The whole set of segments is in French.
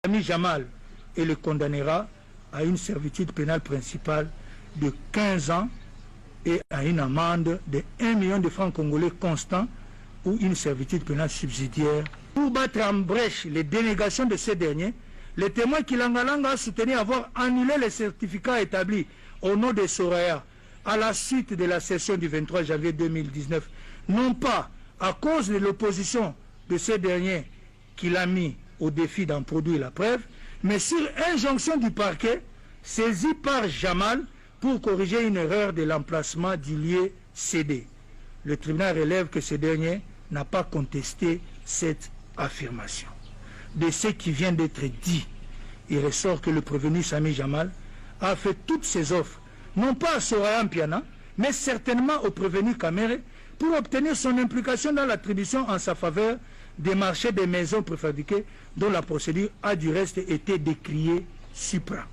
Sami Jamal et le condamnera à une servitude pénale principale de 15 ans et à une amende de 1 million de francs congolais constants ou une servitude pénale subsidiaire. Pour battre en brèche les dénégations de ces derniers, le témoin Kilangalanga a soutenu avoir annulé les certificats établis au nom de Soraya à la suite de la session du 23 janvier 2019, non pas à cause de l'opposition de ces derniers qu'il a mis au défi d'en produire la preuve, mais sur injonction du parquet saisi par Jamal pour corriger une erreur de l'emplacement du lieu cédé. Le tribunal relève que ce dernier n'a pas contesté cette affirmation. De ce qui vient d'être dit, il ressort que le prévenu Sami Jamal a fait toutes ses offres, non pas à Soraya Mpiana, mais certainement au prévenu Kamere, pour obtenir son implication dans l'attribution en sa faveur des marchés des maisons préfabriquées dont la procédure a du reste été décriée supra.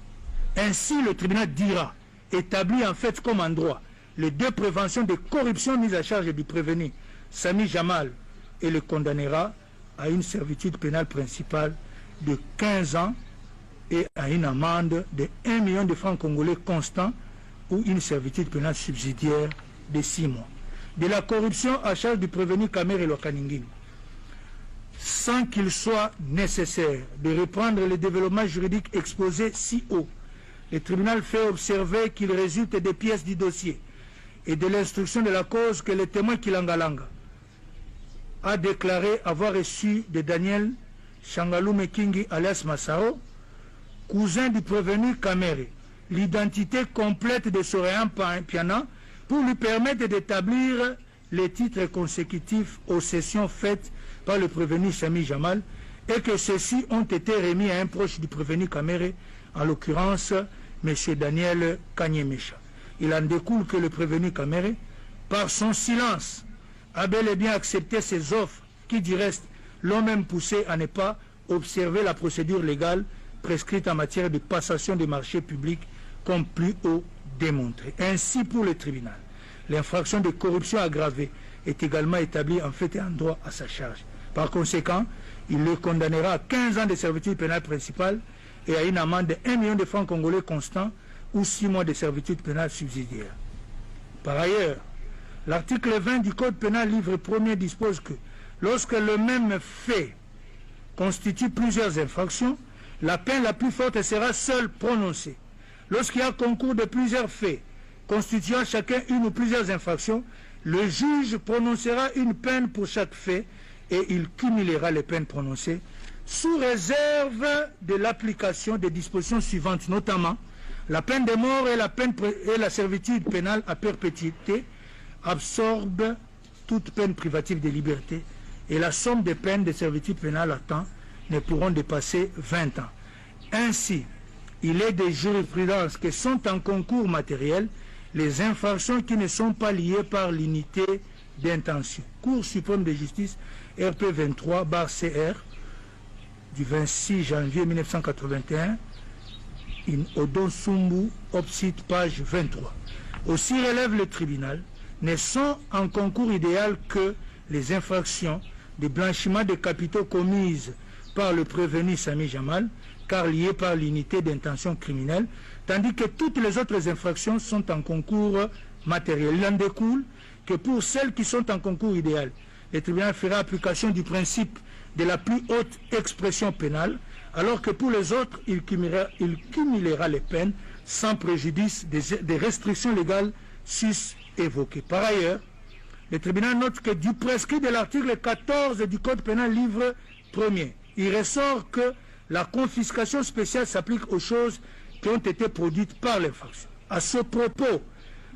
Ainsi, le tribunal dira, établit en fait comme en droit, les deux préventions de corruption mises à charge du prévenu Sami Jamal et le condamnera à une servitude pénale principale de 15 ans et à une amende de 1 million de francs congolais constants ou une servitude pénale subsidiaire de 6 mois. De la corruption à charge du prévenu Kamere Lokaningini, sans qu'il soit nécessaire de reprendre le développement juridique exposé si haut, le tribunal fait observer qu'il résulte des pièces du dossier et de l'instruction de la cause que le témoin Kilangalanga a déclaré avoir reçu de Daniel Shangalume Kingi alias Massao, cousin du prévenu Kamere, l'identité complète de Soraya Mpiana pour lui permettre d'établir les titres consécutifs aux sessions faites par le prévenu Sami Jamal et que ceux-ci ont été remis à un proche du prévenu Kamere, en l'occurrence M. Daniel Kanyemesha. Il en découle que le prévenu Kamere, par son silence, a bel et bien accepté ces offres qui, du reste, l'ont même poussé à ne pas observer la procédure légale prescrite en matière de passation des marchés publics comme plus haut démontré. Ainsi, pour le tribunal, l'infraction de corruption aggravée est également établie en fait et en droit à sa charge. Par conséquent, il le condamnera à 15 ans de servitude pénale principale et à une amende de 1 million de francs congolais constants ou 6 mois de servitude pénale subsidiaire. Par ailleurs, l'article 20 du Code pénal livre 1er dispose que lorsque le même fait constitue plusieurs infractions, la peine la plus forte sera seule prononcée. Lorsqu'il y a concours de plusieurs faits constituant chacun une ou plusieurs infractions, le juge prononcera une peine pour chaque fait et il cumulera les peines prononcées sous réserve de l'application des dispositions suivantes, notamment la peine de mort et la servitude pénale à perpétuité absorbent toute peine privative de liberté et la somme des peines de servitude pénale à temps ne pourront dépasser 20 ans. Ainsi, il est des jurisprudences que sont en concours matériel les infractions qui ne sont pas liées par l'unité d'intention. Cour suprême de justice RP 23/CR du 26 janvier 1981, in Odon Sumbu, Opsite, page 23. Aussi relève le tribunal, ne sont en concours idéal que les infractions de blanchiment de capitaux commises par le prévenu Sami Jamal, car liées par l'unité d'intention criminelle, tandis que toutes les autres infractions sont en concours matériel. Il en découle que pour celles qui sont en concours idéal, le tribunal fera application du principe de la plus haute expression pénale, alors que pour les autres, il cumulera les peines sans préjudice des restrictions légales sus-évoquées. Par ailleurs, le tribunal note que du prescrit de l'article 14 du Code pénal livre 1er, il ressort que la confiscation spéciale s'applique aux choses qui ont été produites par l'infraction. À ce propos,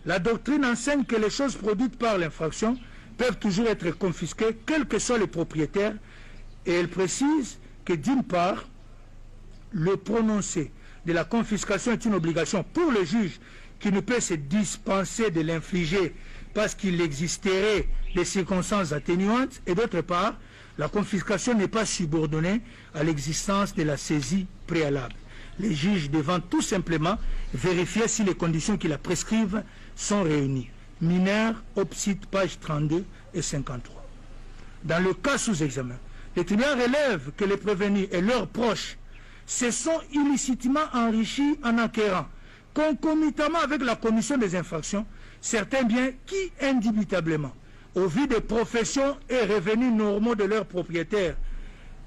la doctrine enseigne que les choses produites par l'infraction peuvent toujours être confisquées, quels que soient les propriétaires, et elle précise que d'une part, le prononcé de la confiscation est une obligation pour le juge qui ne peut se dispenser de l'infliger parce qu'il existerait des circonstances atténuantes, et d'autre part, la confiscation n'est pas subordonnée à l'existence de la saisie préalable. Les juges devant tout simplement vérifier si les conditions qui la prescrivent sont réunies. Mineur, Opsite, page 32 et 53. Dans le cas sous examen, le tribunal relève que les prévenus et leurs proches se sont illicitement enrichis en acquérant, concomitamment avec la commission des infractions, certains biens qui, indubitablement, au vu des professions et revenus normaux de leurs propriétaires,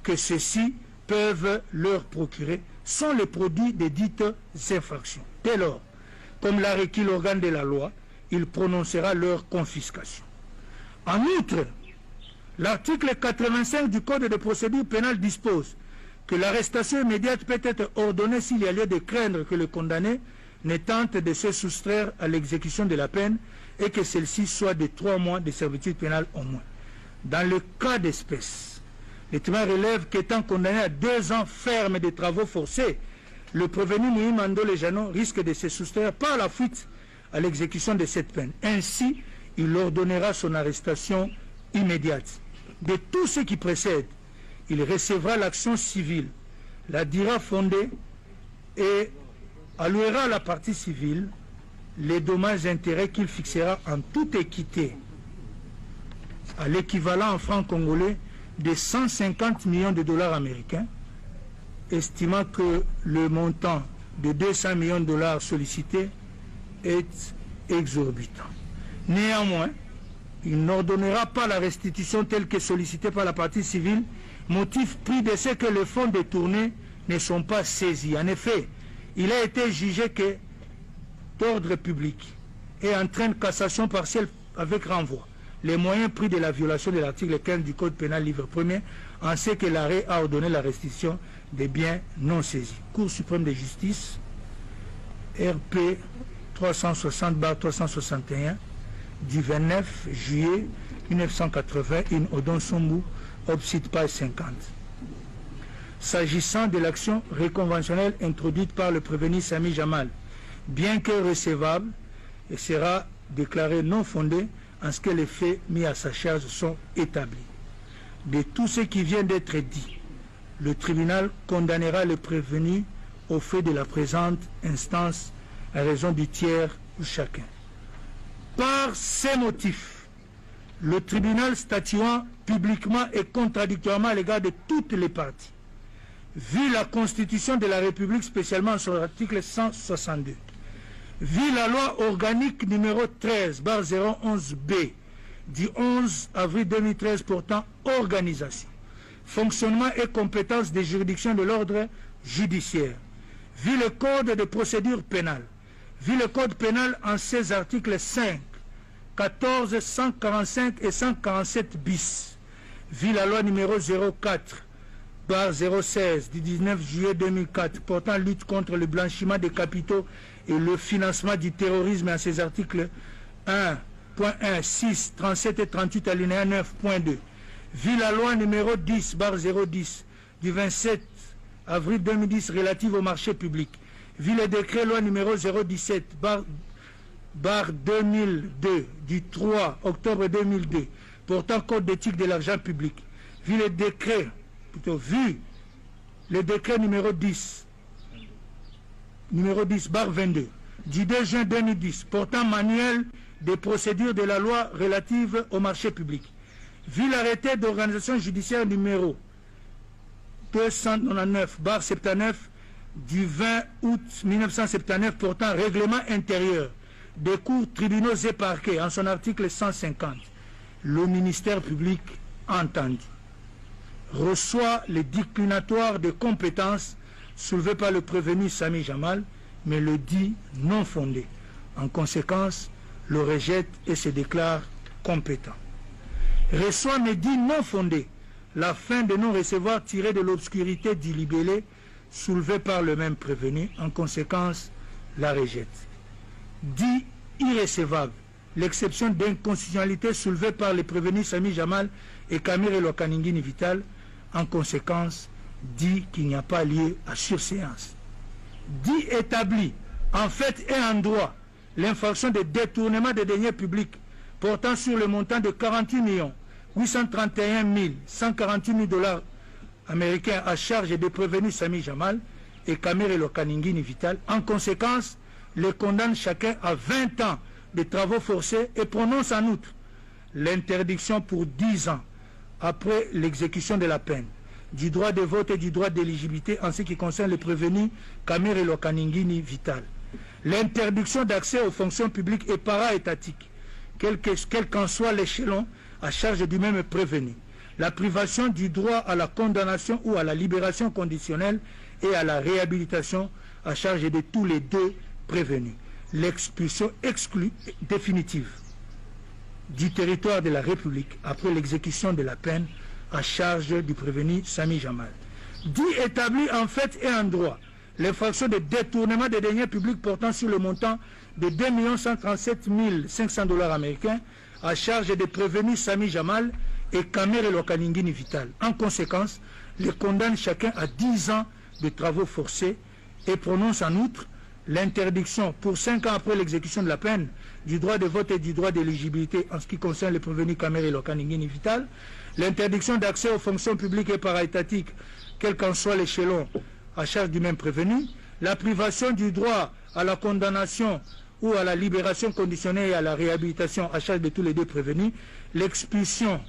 que ceux-ci peuvent leur procurer, sont les produits des dites infractions. Dès lors, comme l'a requis l'organe de la loi, il prononcera leur confiscation. En outre, l'article 85 du Code de procédure pénale dispose que l'arrestation immédiate peut être ordonnée s'il y a lieu de craindre que le condamné ne tente de se soustraire à l'exécution de la peine et que celle-ci soit de 3 mois de servitude pénale au moins. Dans le cas d'espèce, le tribunal relève qu'étant condamné à 2 ans ferme de travaux forcés, le prévenu Moïse Mando Lejano risque de se soustraire par la fuite à l'exécution de cette peine. Ainsi, il ordonnera son arrestation immédiate. De tout ce qui précède, il recevra l'action civile, la dira fondée et allouera à la partie civile les dommages et intérêts qu'il fixera en toute équité à l'équivalent en francs congolais de 150 millions de dollars américains, estimant que le montant de 200 millions de dollars sollicités est exorbitant. Néanmoins, il n'ordonnera pas la restitution telle que sollicitée par la partie civile, motif pris de ce que les fonds détournés ne sont pas saisis. En effet, il a été jugé que d'ordre public et entraîne cassation partielle avec renvoi. Les moyens pris de la violation de l'article 15 du Code pénal livre 1er, en ce que l'arrêt a ordonné la restitution des biens non saisis. Cour suprême de justice, RP 360/361, du 29 juillet 1980, in Odon Sombu, obsite page 50. S'agissant de l'action réconventionnelle introduite par le prévenu Sami Jamal, bien que recevable, elle sera déclarée non fondée en ce que les faits mis à sa charge sont établis. De tout ce qui vient d'être dit, le tribunal condamnera le prévenu au fait de la présente instance à raison du tiers ou chacun. Par ces motifs, le tribunal statuant publiquement et contradictoirement à l'égard de toutes les parties, vu la Constitution de la République, spécialement son article 162, vu la loi organique numéro 13/011B du 11 avril 2013 portant organisation, fonctionnement et compétences des juridictions de l'ordre judiciaire, vu le Code de procédure pénale, vu le Code pénal en ses articles 5, 14, 145 et 147 bis, vu la loi numéro 04/016 du 19 juillet 2004 portant lutte contre le blanchiment des capitaux et le financement du terrorisme en ses articles 1.1, 6, 37 et 38 alinéa 9.2, vu la loi numéro 10/010 du 27 avril 2010 relative au marché public, vu le décret loi numéro 017/2002 du 3 octobre 2002 portant code d'éthique de l'argent public, vu le décret numéro 10/22 du 2 juin 2010 portant manuel des procédures de la loi relative au marché public, vu l'arrêté d'organisation judiciaire numéro 299/79 du 20 août 1979 portant règlement intérieur des cours, tribunaux et parquets en son article 150, le ministère public entendu reçoit les déclinatoires de compétences soulevées par le prévenu Sami Jamal, mais le dit non fondé. En conséquence, le rejette et se déclare compétent. Reçoit mais dit non fondé la fin de non-recevoir tirée de l'obscurité du libellé soulevé par le même prévenu. En conséquence, la rejette. Dit irrécevable l'exception d'inconstitutionnalité soulevée par les prévenus Sami Jamal et Kamir Lokaningini Vital. En conséquence, dit qu'il n'y a pas lieu à surséance. Dit établi en fait et en droit l'infraction de détournement des deniers publics portant sur le montant de 48 831 148 dollars américains à charge des prévenus Sami Jamal et Kamir Lokaningini Vital. En conséquence, les condamne chacun à 20 ans de travaux forcés et prononce en outre l'interdiction pour 10 ans après l'exécution de la peine, du droit de vote et du droit d'éligibilité en ce qui concerne les prévenus Kamere Lokaningini Vital. L'interdiction d'accès aux fonctions publiques et para-étatiques, quel qu'en soit l'échelon, à charge du même prévenu. La privation du droit à la condamnation ou à la libération conditionnelle et à la réhabilitation à charge de tous les deux prévenus. L'expulsion définitive du territoire de la République après l'exécution de la peine à charge du prévenu Sami Jamal. Dit établi en fait et en droit l'infraction de détournement des deniers publics portant sur le montant de 2 137 500 $ américains à charge des prévenus Sami Jamal et Kamere Lokaningini Vital. En conséquence, les condamne chacun à 10 ans de travaux forcés et prononce en outre l'interdiction pour 5 ans après l'exécution de la peine du droit de vote et du droit d'éligibilité en ce qui concerne les prévenus Kamere Lokaningini Vital, l'interdiction d'accès aux fonctions publiques et para-étatiques, quel qu'en soit l'échelon, à charge du même prévenu, la privation du droit à la condamnation ou à la libération conditionnelle et à la réhabilitation à charge de tous les deux prévenus, l'expulsion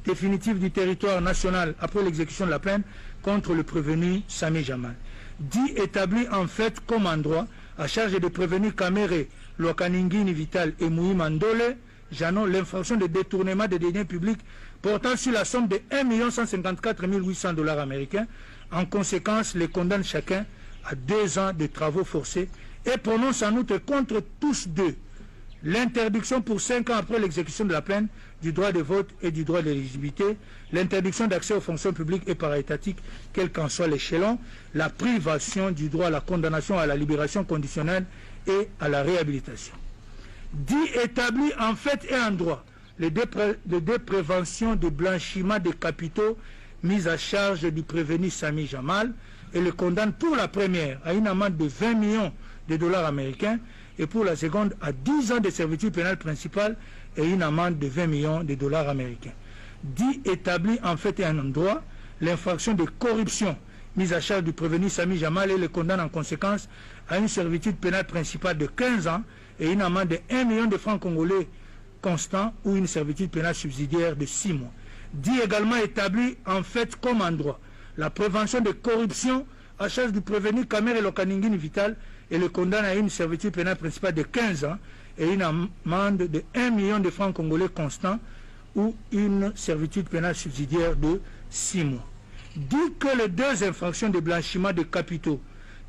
définitive du territoire national après l'exécution de la peine contre le prévenu Sami Jamal. Dit établi en fait comme en droit à charge de prévenus Kamere Lokaningini Vital et Moui Mandole Janon l'infraction de détournement des deniers publics portant sur la somme de 1 154 800 $ américains. En conséquence, les condamne chacun à 2 ans de travaux forcés et prononce en outre contre tous deux l'interdiction pour 5 ans après l'exécution de la peine du droit de vote et du droit d'éligibilité, l'interdiction d'accès aux fonctions publiques et para-étatiques, quel qu'en soit l'échelon, la privation du droit à la condamnation, à la libération conditionnelle et à la réhabilitation. Dit établi en fait et en droit les deux préventions de blanchiment des capitaux mises à charge du prévenu Sami Jamal et le condamne pour la première à une amende de 20 millions de $ américains et pour la seconde à 10 ans de servitude pénale principale et une amende de 20 millions de $ américains. Dit établi en fait et en droit l'infraction de corruption mise à charge du prévenu Sami Jamal et le condamne en conséquence à une servitude pénale principale de 15 ans et une amende de 1 million de francs congolais constant ou une servitude pénale subsidiaire de 6 mois. Dit également établi en fait comme en droit la prévention de corruption à charge du prévenu Kamere Lokaningini Vital et le condamne à une servitude pénale principale de 15 ans et une amende de 1 million de francs congolais constant ou une servitude pénale subsidiaire de 6 mois. Dit que les deux infractions de blanchiment de capitaux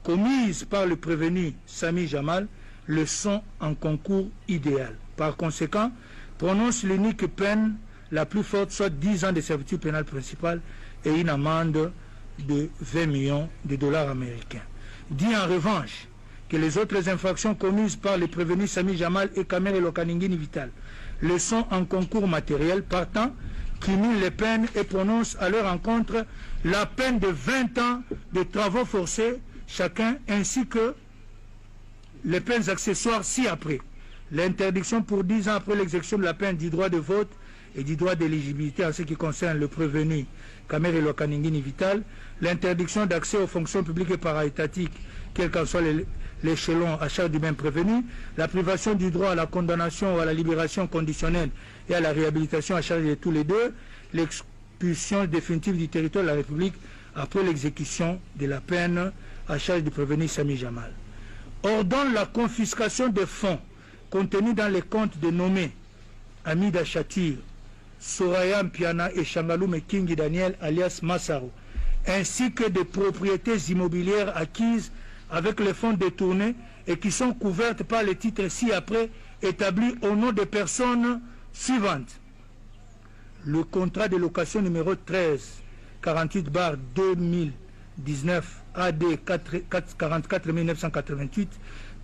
commises par le prévenu Sami Jamal le sont en concours idéal. Par conséquent, prononce l'unique peine la plus forte, soit 10 ans de servitude pénale principale et une amende de 20 millions de $ américains. Dit en revanche que les autres infractions commises par les prévenus Sami Jamal et Kamere Lokaningini Vital le sont en concours matériel, partant, cumule les peines et prononce à leur encontre la peine de 20 ans de travaux forcés chacun, ainsi que les peines accessoires ci-après. L'interdiction pour 10 ans après l'exécution de la peine du droit de vote et du droit d'éligibilité en ce qui concerne le prévenu Kamere Lokaningini Vital, l'interdiction d'accès aux fonctions publiques et para-étatiques, quel qu'en soit l'échelon à charge du même prévenu, la privation du droit à la condamnation ou à la libération conditionnelle et à la réhabilitation à charge de tous les deux, l'expulsion définitive du territoire de la République après l'exécution de la peine à charge du prévenu Sami Jamal. Ordonne la confiscation des fonds contenus dans les comptes de nommés Amida Chatir, Soraya Mpiana et Shangalume Kingi Daniel alias Massaro, ainsi que des propriétés immobilières acquises avec les fonds détournés et qui sont couvertes par les titres ci-après établis au nom des personnes suivantes. Le contrat de location numéro 1348/2019 AD 44 988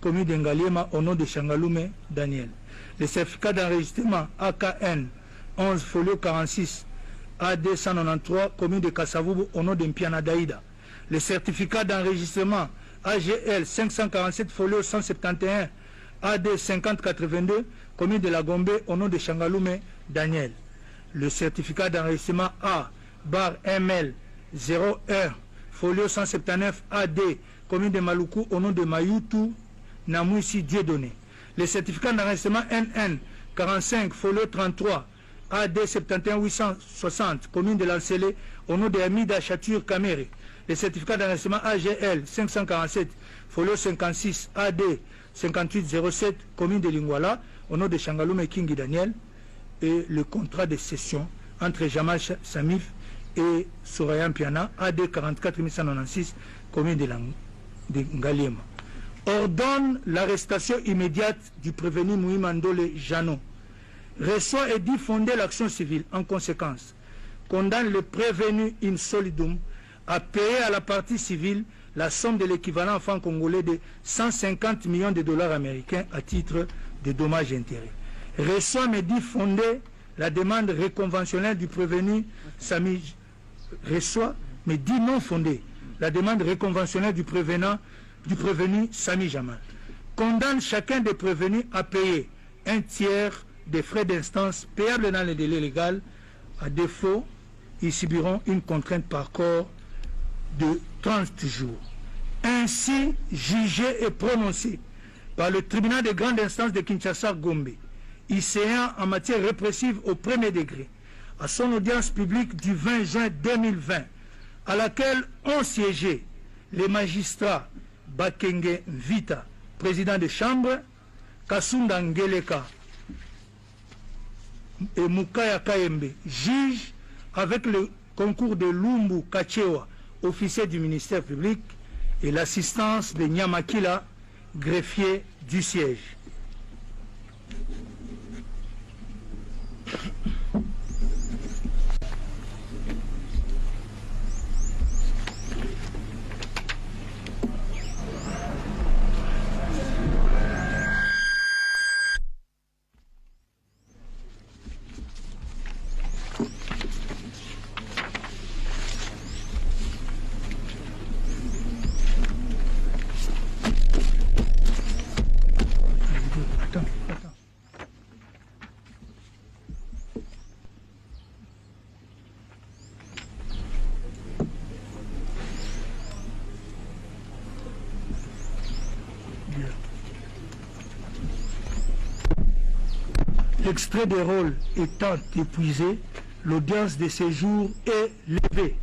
commune d'Engaliema au nom de Shangalume Daniel. Le certificat d'enregistrement AKN 11 folio 46 AD 193 commune de Kasavubu au nom de Mpiana Daïda. Le certificat d'enregistrement AGL 547 folio 171 AD 5082 commune de La Gombe au nom de Shangalume Daniel. Le certificat d'enregistrement A/ML 01 folio 179 AD commune de Maluku au nom de Mayutu Namouissi Dieudonné. Le certificat d'enregistrement NN 45 folio 33 AD 71860, commune de Lancélé, au nom de Amida Chatur Kamere. Le certificat d'enregistrement AGL 547, folio 56, AD 5807, commune de Lingwala, au nom de Changalume Kingi Daniel, et le contrat de cession entre Jamal Samif et Sorayan Piana, AD 44196, commune de Ngaliema. Ordonne l'arrestation immédiate du prévenu Mouimandole Jano. Reçoit et dit fonder l'action civile. En conséquence, condamne le prévenu in solidum à payer à la partie civile la somme de l'équivalent en francs congolais de 150 millions de dollars américains à titre de dommages et intérêts. Reçoit mais dit fonder la demande réconventionnelle du prévenu Sami. Reçoit mais dit non fondée la demande réconventionnelle du prévenu Sami Jamal. Condamne chacun des prévenus à payer un tiers des frais d'instance payables dans le délai légal. À défaut, ils subiront une contrainte par corps de 30 jours. Ainsi jugé et prononcé par le tribunal de grande instance de Kinshasa-Gombe, ICA en matière répressive au premier degré, à son audience publique du 20 juin 2020, à laquelle ont siégé les magistrats Bakenge Vita, président de chambre, Kasunda Ngeleka et Mukaya Kayembe, juge, avec le concours de Lumbu Kachewa, officier du ministère public, et l'assistance de Nyamakila, greffier du siège. L'extrait des rôles étant épuisé, l'audience de séjour est levée.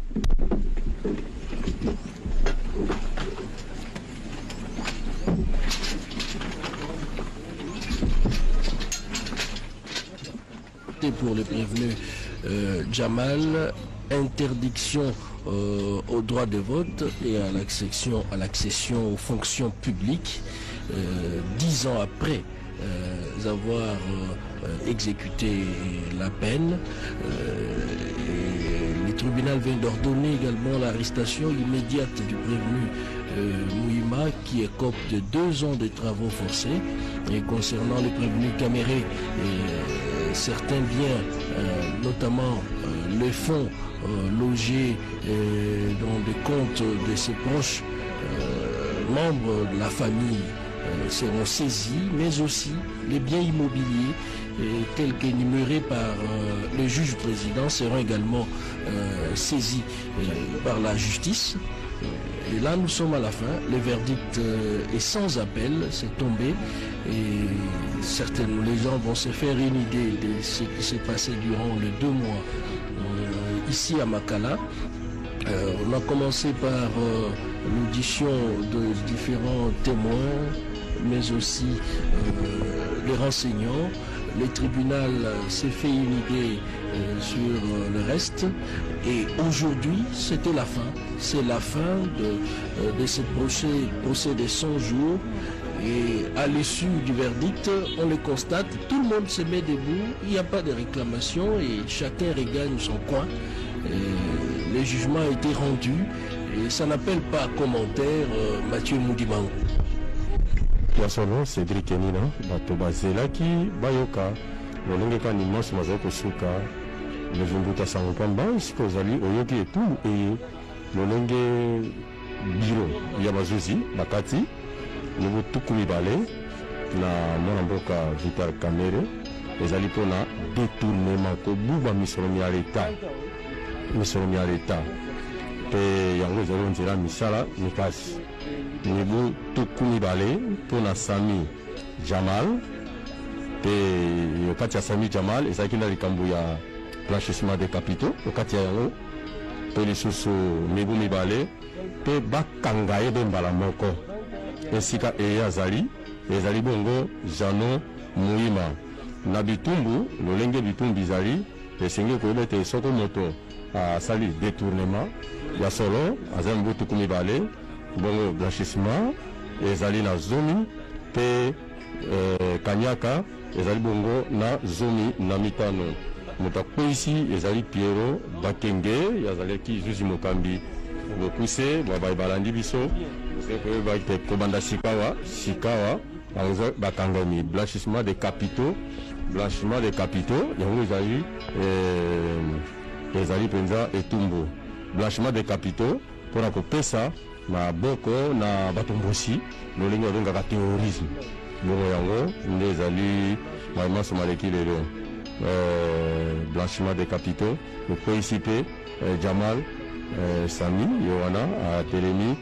Pour le prévenu Jamal, interdiction au droit de vote et à l'accession aux fonctions publiques 10 ans après avoir exécuté la peine. Le tribunal vient d'ordonner également l'arrestation immédiate du prévenu Mouima, qui écope de 2 ans de travaux forcés. Et concernant le prévenu Caméré, certains biens, notamment les fonds logés dans des comptes de ses proches membres de la famille seront saisis, mais aussi les biens immobiliers tels qu'énumérés par le juge président seront également saisis par la justice. Et là, nous sommes à la fin. Le verdict est sans appel, c'est tombé. Et certainement, les gens vont se faire une idée de ce qui s'est passé durant les 2 mois ici à Makala. On a commencé par l'audition de différents témoins, mais aussi les renseignants. Le tribunal s'est fait une idée sur le reste. Et aujourd'hui, c'était la fin. C'est la fin de ce procès de 100 jours. Et à l'issue du verdict, on le constate, tout le monde se met debout, il n'y a pas de réclamation et chacun regagne son coin. Et le jugement a été rendu et ça n'appelle pas commentaire Mathieu Moudimango. Yasono Cédric Enina, Batoba Zelaki, Bayoka, Lolengeka Nimos Mazoko Suka, Lezumbuta Sangopamba, Sikozali, Oyoki et tout, et Lolenge Biro, Yamazuzi, Bakati, Nouveau Tukumibale, na Monamboka Vital Kamere, les alipona détournement, que Bouba Misromi à l'État, et Yango Zéron Zera Misala, Nikas. Nibu Tukumibale pour la Sami Jamal pe wakati ya Sami Jamal ezalaki na likambo ya blanchissement des capitaux wakati ya yango pe lisusu mibu mibale pe bakanga ye be mbala moko esika ezali bongo Jano Muhima na bitumbu lolenge bitumbu bizali esenge koyeba te soko moto asali détournement ya solo azali mbutu mibale bongo blanchissement ezali na zomi pe kanyaka ezali bongo na zomi na mitano moto akwesi ezali Piero Bakenge yazalaki Zuzi Mokambi bokuse balandi biso koyeba te kobanda sikawa bakangami blanchissement des capitaux yango ezali penza etumbu blanchissement des capitaux mpona kopesa na boko na batombosi lolenge babengaka terrorisme bongo yango nde ezali maimaso maleki lelo blanchiment des capitaux ekweyisi mpe Jamal Sami ye wana atelemi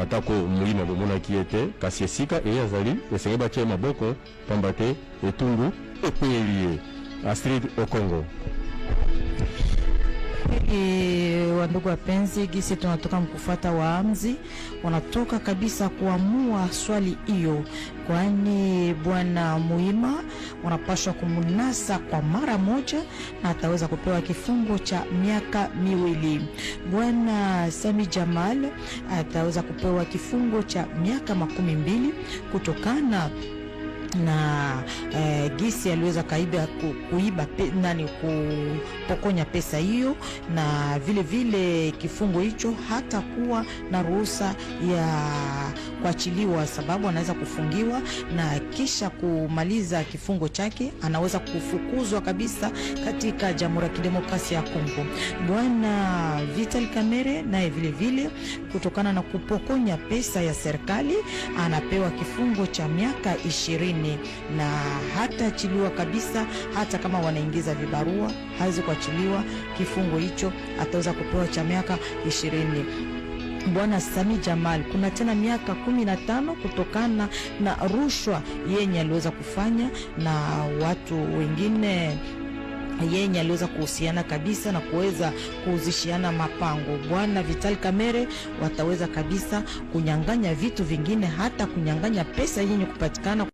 atako Muhima bomonaki ye te kasi esika eye azali esenge batie maboko pamba te etumbu ekweyeli ye. Astrid Okongo. Wandugu wapenzi, gisi tunatoka mkufuata waamzi wanatoka kabisa kuamua swali hiyo, kwani bwana Muhima wanapaswa kumunasa kwa mara moja na ataweza kupewa kifungo cha miaka 2. Bwana Sami Jamal ataweza kupewa kifungo cha miaka 12 kutokana na gisi aliweza kuiba kupokonya pesa hiyo, na vile vile kifungo hicho hata kuwa na ruhusa ya kuachiliwa, sababu anaweza kufungiwa na kisha kumaliza kifungo chake anaweza kufukuzwa kabisa katika Jamhuri ya Kidemokrasia ya Kongo. Bwana Vital Kamerhe naye vile vile kutokana na kupokonya pesa ya serikali anapewa kifungo cha miaka 20 na hata achiliwa kabisa, hata kama wanaingiza vibarua hawezi kuachiliwa. Kifungo hicho ataweza kupewa cha miaka 20. Bwana Sami Jamal kuna tena miaka 15 kutokana na rushwa yenye aliweza kufanya na watu wengine yenye aliweza kuhusiana kabisa na kuweza kuuzishiana mapango. Bwana Vital Kamerhe wataweza kabisa kunyang'anya vitu vingine, hata kunyang'anya pesa yenye kupatikana